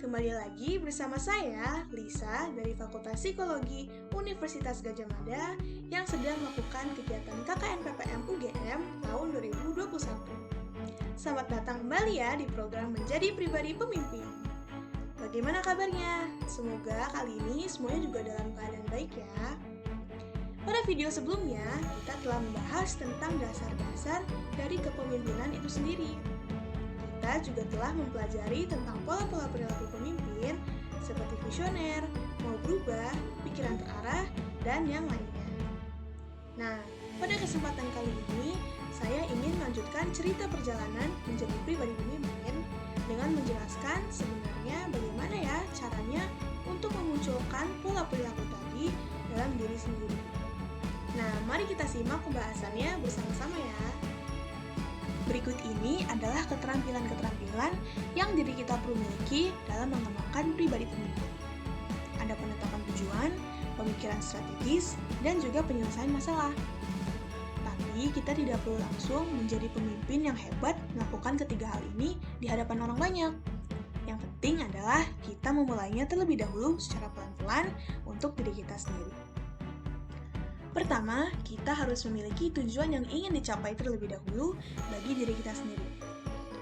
kembali lagi bersama saya, Lisa, dari Fakultas Psikologi Universitas Gadjah Mada yang sedang melakukan kegiatan KKN PPM UGM tahun 2021. Selamat datang kembali ya di program Menjadi Pribadi Pemimpin. Bagaimana kabarnya? Semoga kali ini semuanya juga dalam keadaan baik ya. Pada video sebelumnya, kita telah membahas tentang dasar-dasar dari kepemimpinan itu sendiri. Kita juga telah mempelajari tentang pola-pola perilaku pemimpin seperti visioner, mau berubah, pikiran terarah, dan yang lainnya. Nah, pada kesempatan kali ini, saya ingin melanjutkan cerita perjalanan menjadi pribadi pemimpin dengan menjelaskan sebenarnya bagaimana ya caranya untuk memunculkan pola perilaku tadi dalam diri sendiri. Nah, mari kita simak pembahasannya bersama-sama ya. Berikut ini adalah keterampilan-keterampilan yang diri kita perlu miliki dalam mengembangkan pribadi pemimpin. Ada penetapan tujuan, pemikiran strategis, dan juga penyelesaian masalah. Tapi kita tidak perlu langsung menjadi pemimpin yang hebat melakukan ketiga hal ini di hadapan orang banyak. Yang penting adalah kita memulainya terlebih dahulu secara pelan-pelan untuk diri kita sendiri. Pertama, kita harus memiliki tujuan yang ingin dicapai terlebih dahulu bagi diri kita sendiri.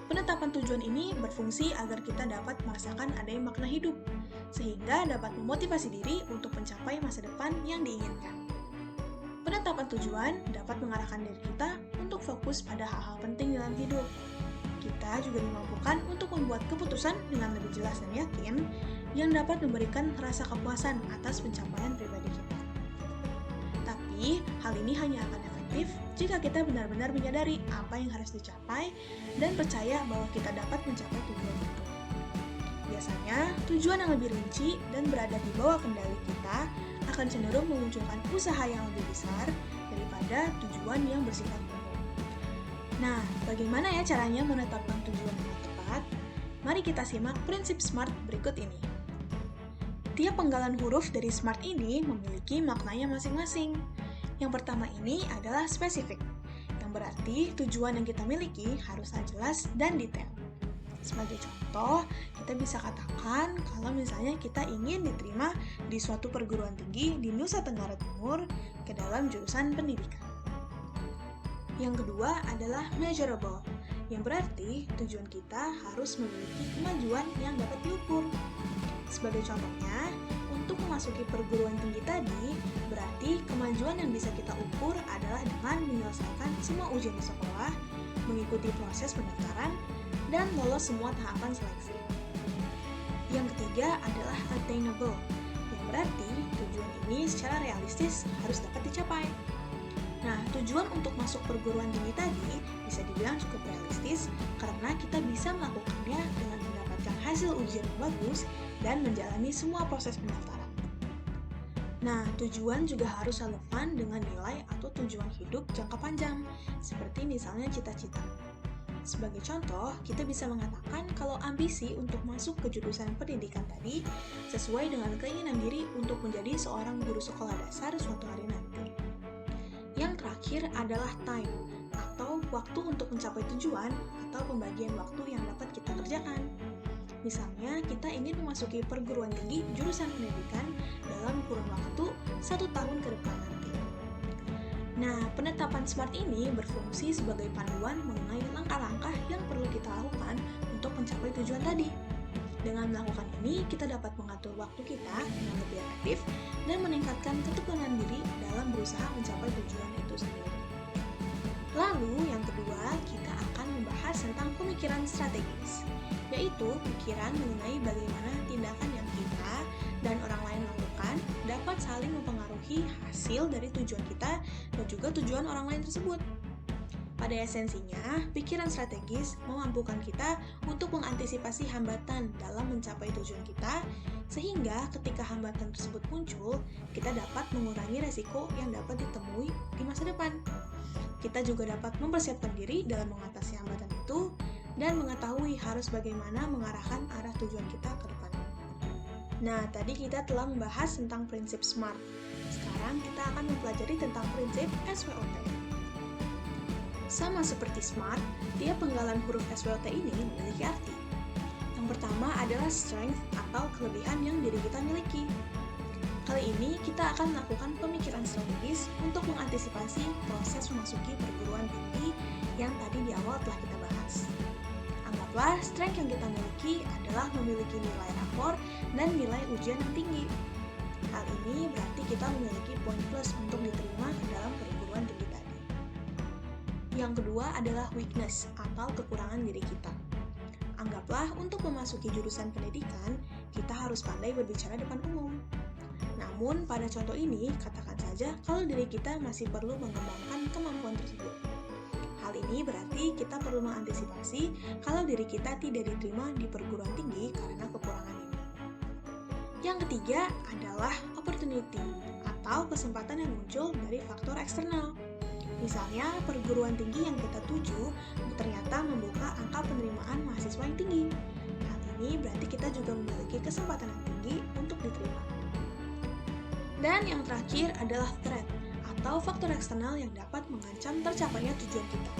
Penetapan tujuan ini berfungsi agar kita dapat merasakan adanya makna hidup, sehingga dapat memotivasi diri untuk mencapai masa depan yang diinginkan. Penetapan tujuan dapat mengarahkan diri kita untuk fokus pada hal-hal penting dalam hidup. Kita juga dimampukan untuk membuat keputusan dengan lebih jelas dan yakin, yang dapat memberikan rasa kepuasan atas pencapaian pribadi kita. Tapi, hal ini hanya akan efektif jika kita benar-benar menyadari apa yang harus dicapai dan percaya bahwa kita dapat mencapai tujuan itu. Biasanya, tujuan yang lebih rinci dan berada di bawah kendali kita akan cenderung memunculkan usaha yang lebih besar daripada tujuan yang bersifat umum. Nah, bagaimana ya caranya menetapkan tujuan yang tepat? Mari kita simak prinsip SMART berikut ini. Tiap penggalan huruf dari SMART ini memiliki maknanya masing-masing. Yang pertama ini adalah spesifik, yang berarti tujuan yang kita miliki haruslah jelas dan detail. Sebagai contoh, kita bisa katakan kalau misalnya kita ingin diterima di suatu perguruan tinggi di Nusa Tenggara Timur ke dalam jurusan pendidikan. Yang kedua adalah measurable, yang berarti tujuan kita harus memiliki kemajuan yang dapat diukur. Sebagai contohnya, untuk memasuki perguruan tinggi tadi, berarti kemajuan yang bisa kita ukur adalah dengan menyelesaikan semua ujian di sekolah, mengikuti proses pendaftaran, dan lolos semua tahapan seleksi. Yang ketiga adalah attainable, yang berarti tujuan ini secara realistis harus dapat dicapai. Nah, tujuan untuk masuk perguruan tinggi tadi bisa dibilang cukup realistis karena kita bisa melakukannya dengan mendapatkan hasil ujian yang bagus dan menjalani semua proses pendaftaran. Nah, tujuan juga harus relevan dengan nilai atau tujuan hidup jangka panjang, seperti misalnya cita-cita. Sebagai contoh, kita bisa mengatakan kalau ambisi untuk masuk ke jurusan pendidikan tadi sesuai dengan keinginan diri untuk menjadi seorang guru sekolah dasar suatu hari nanti. Yang terakhir adalah time, atau waktu untuk mencapai tujuan atau pembagian waktu yang dapat kita kerjakan. Misalnya, kita ingin memasuki perguruan tinggi jurusan pendidikan dalam kurun waktu 1 tahun ke depan nanti. Nah, penetapan SMART ini berfungsi sebagai panduan mengenai langkah-langkah yang perlu kita lakukan untuk mencapai tujuan tadi. Dengan melakukan ini, kita dapat mengatur waktu kita dengan lebih efektif dan meningkatkan ketekunan diri dalam berusaha mencapai tujuan itu sendiri. Lalu, yang kedua, kita akan membahas tentang pemikiran strategis, yaitu pikiran mengenai bagaimana tindakan yang kita dan orang lain lakukan dapat saling mempengaruhi hasil dari tujuan kita dan juga tujuan orang lain tersebut. Pada esensinya, pikiran strategis memampukan kita untuk mengantisipasi hambatan dalam mencapai tujuan kita, sehingga ketika hambatan tersebut muncul, kita dapat mengurangi resiko yang dapat ditemui di masa depan. Kita juga dapat mempersiapkan diri dalam mengatasi hambatan itu, dan mengetahui harus bagaimana mengarahkan arah tujuan kita ke depan. Nah, tadi kita telah membahas tentang prinsip SMART. Sekarang kita akan mempelajari tentang prinsip SWOT. Sama seperti SMART, tiap penggalan huruf SWOT ini memiliki arti. Yang pertama adalah adalah strength atau kelebihan yang diri kita miliki. Kali ini kita akan melakukan pemikiran strategis untuk mengantisipasi proses memasuki perguruan tinggi yang tadi di awal telah kita bahas. Anggaplah strength yang kita miliki adalah memiliki nilai rapor dan nilai ujian yang tinggi. Hal ini berarti kita memiliki poin plus untuk diterima ke dalam perguruan tinggi tadi. Yang kedua adalah weakness atau kekurangan diri kita. Anggaplah untuk memasuki jurusan pendidikan, kita harus pandai berbicara depan umum. Namun, pada contoh ini, katakan saja kalau diri kita masih perlu mengembangkan kemampuan tersebut. Hal ini berarti kita perlu mengantisipasi kalau diri kita tidak diterima di perguruan tinggi karena kekurangan ini. Yang ketiga adalah opportunity atau kesempatan yang muncul dari faktor eksternal. Misalnya, perguruan tinggi yang kita tuju ternyata membuka angka penerimaan mahasiswa yang tinggi. Hal ini berarti kita juga memiliki kesempatan yang tinggi untuk diterima. Dan yang terakhir adalah threat atau faktor eksternal yang dapat mengancam tercapainya tujuan kita.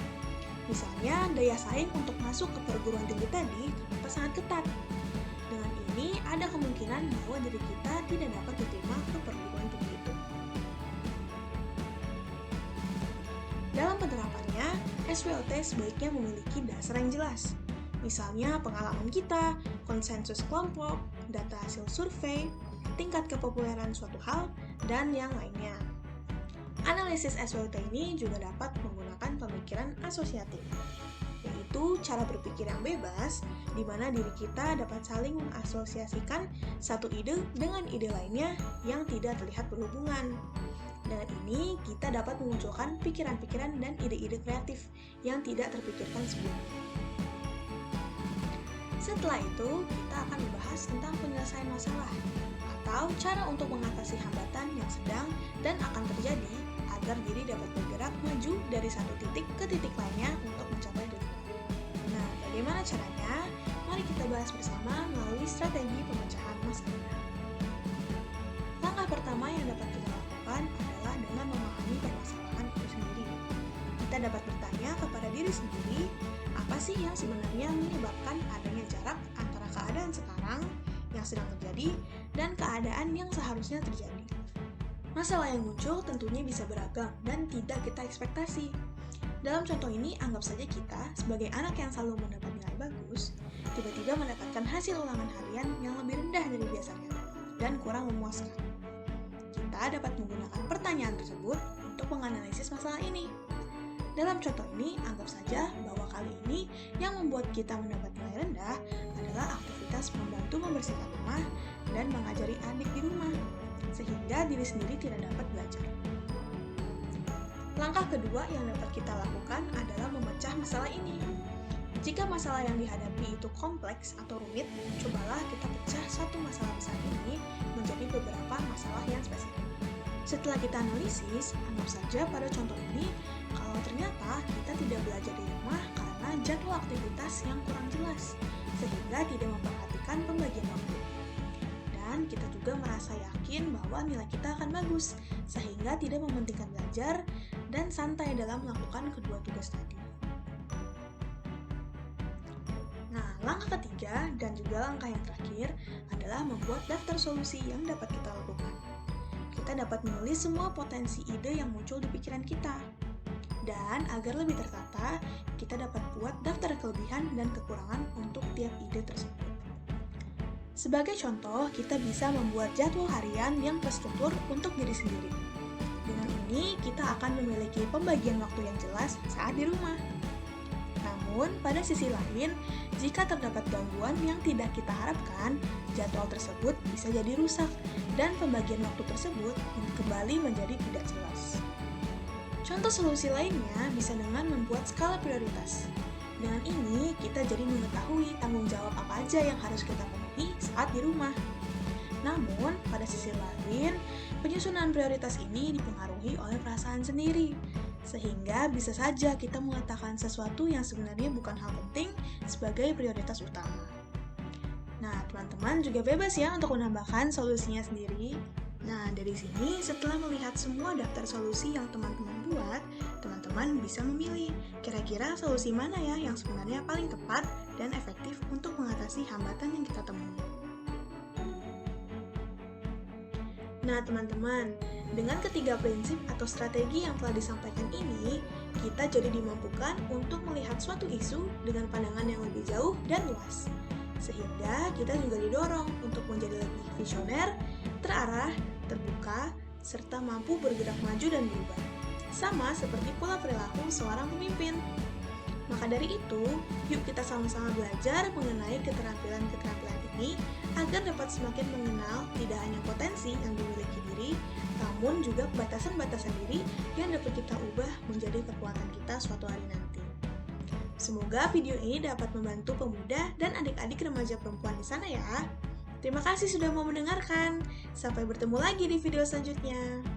Misalnya, daya saing untuk masuk ke perguruan tinggi tadi ternyata sangat ketat. Dengan ini, ada kemungkinan bahwa diri kita tidak dapat diterima ke perguruan tinggi itu. Dalam penerapannya, SWOT sebaiknya memiliki dasar yang jelas. Misalnya, pengalaman kita, konsensus kelompok, data hasil survei, tingkat kepopuleran suatu hal, dan yang lainnya. Analisis SWOT ini juga dapat menggunakan pemikiran asosiatif, yaitu cara berpikir yang bebas, di mana diri kita dapat saling mengasosiasikan satu ide dengan ide lainnya yang tidak terlihat berhubungan. Dengan ini, kita dapat memunculkan pikiran-pikiran dan ide-ide kreatif yang tidak terpikirkan sebelumnya. Setelah itu, kita akan membahas tentang penyelesaian masalah atau cara untuk mengatasi hambatan yang sedang dan akan terjadi agar diri dapat bergerak maju dari satu titik ke titik lainnya untuk mencapai tujuan. Nah, bagaimana caranya? Mari kita bahas bersama melalui strategi pemecahan masalah. Langkah pertama yang dapat kita lakukan adalah dengan memahami permasalahan itu sendiri. Kita dapat bertanya kepada diri sendiri, apa sih yang sebenarnya menyebabkan adanya jarak antara keadaan sekarang yang sedang terjadi dan keadaan yang seharusnya terjadi. Masalah yang muncul tentunya bisa beragam dan tidak kita ekspektasi. Dalam contoh ini, anggap saja kita sebagai anak yang selalu mendapat nilai bagus, tiba-tiba mendapatkan hasil ulangan harian yang lebih rendah dari biasanya dan kurang memuaskan. Kita dapat menggunakan pertanyaan tersebut untuk menganalisis masalah ini. Dalam contoh ini, anggap saja bahwa kali ini yang membuat kita mendapat nilai rendah adalah aktivitas membantu membersihkan rumah dan mengajari adik di rumah, sehingga diri sendiri tidak dapat belajar. Langkah kedua yang dapat kita lakukan adalah memecah masalah ini. Jika masalah yang dihadapi itu kompleks atau rumit, cobalah kita pecah satu masalah besar ini menjadi beberapa masalah yang spesifik. Setelah kita analisis, anggap saja pada contoh ini, kalau ternyata kita tidak belajar di rumah karena jadwal aktivitas yang kurang jelas, sehingga tidak memperhatikan pembagian waktu. Dan kita juga merasa yakin bahwa nilai kita akan bagus, sehingga tidak mementingkan belajar dan santai dalam melakukan kedua tugas tadi. Nah, langkah ketiga dan juga langkah yang terakhir adalah membuat daftar solusi yang dapat kita lakukan. Kita dapat menulis semua potensi ide yang muncul di pikiran kita. Dan agar lebih tertata, kita dapat buat daftar kelebihan dan kekurangan untuk tiap ide tersebut. Sebagai contoh, kita bisa membuat jadwal harian yang terstruktur untuk diri sendiri. Dengan ini, kita akan memiliki pembagian waktu yang jelas saat di rumah. Namun, pada sisi lain, jika terdapat gangguan yang tidak kita harapkan, jadwal tersebut bisa jadi rusak dan pembagian waktu tersebut kembali menjadi tidak jelas. Contoh solusi lainnya bisa dengan membuat skala prioritas. Dengan ini, kita jadi mengetahui tanggung jawab apa aja yang harus kita penuhi saat di rumah. Namun, pada sisi lain, penyusunan prioritas ini dipengaruhi oleh perasaan sendiri, sehingga bisa saja kita mengatakan sesuatu yang sebenarnya bukan hal penting sebagai prioritas utama. Nah, teman-teman juga bebas ya untuk menambahkan solusinya sendiri. Nah, dari sini setelah melihat semua daftar solusi yang teman-teman buat, teman-teman bisa memilih kira-kira solusi mana ya yang sebenarnya paling tepat dan efektif untuk mengatasi hambatan yang kita temui. Nah, teman-teman, dengan ketiga prinsip atau strategi yang telah disampaikan ini, kita jadi dimampukan untuk melihat suatu isu dengan pandangan yang lebih jauh dan luas. Sehingga kita juga didorong untuk menjadi lebih visioner, terarah, terbuka, serta mampu bergerak maju dan berubah. Sama seperti pola perilaku seorang pemimpin. Maka dari itu, yuk kita sama-sama belajar mengenai keterampilan-keterampilan ini agar dapat semakin mengenal tidak hanya potensi yang dimiliki diri, namun juga batasan-batasan diri yang dapat kita ubah menjadi kekuatan kita suatu hari nanti. Semoga video ini dapat membantu pemuda dan adik-adik remaja perempuan di sana ya. Terima kasih sudah mau mendengarkan. Sampai bertemu lagi di video selanjutnya.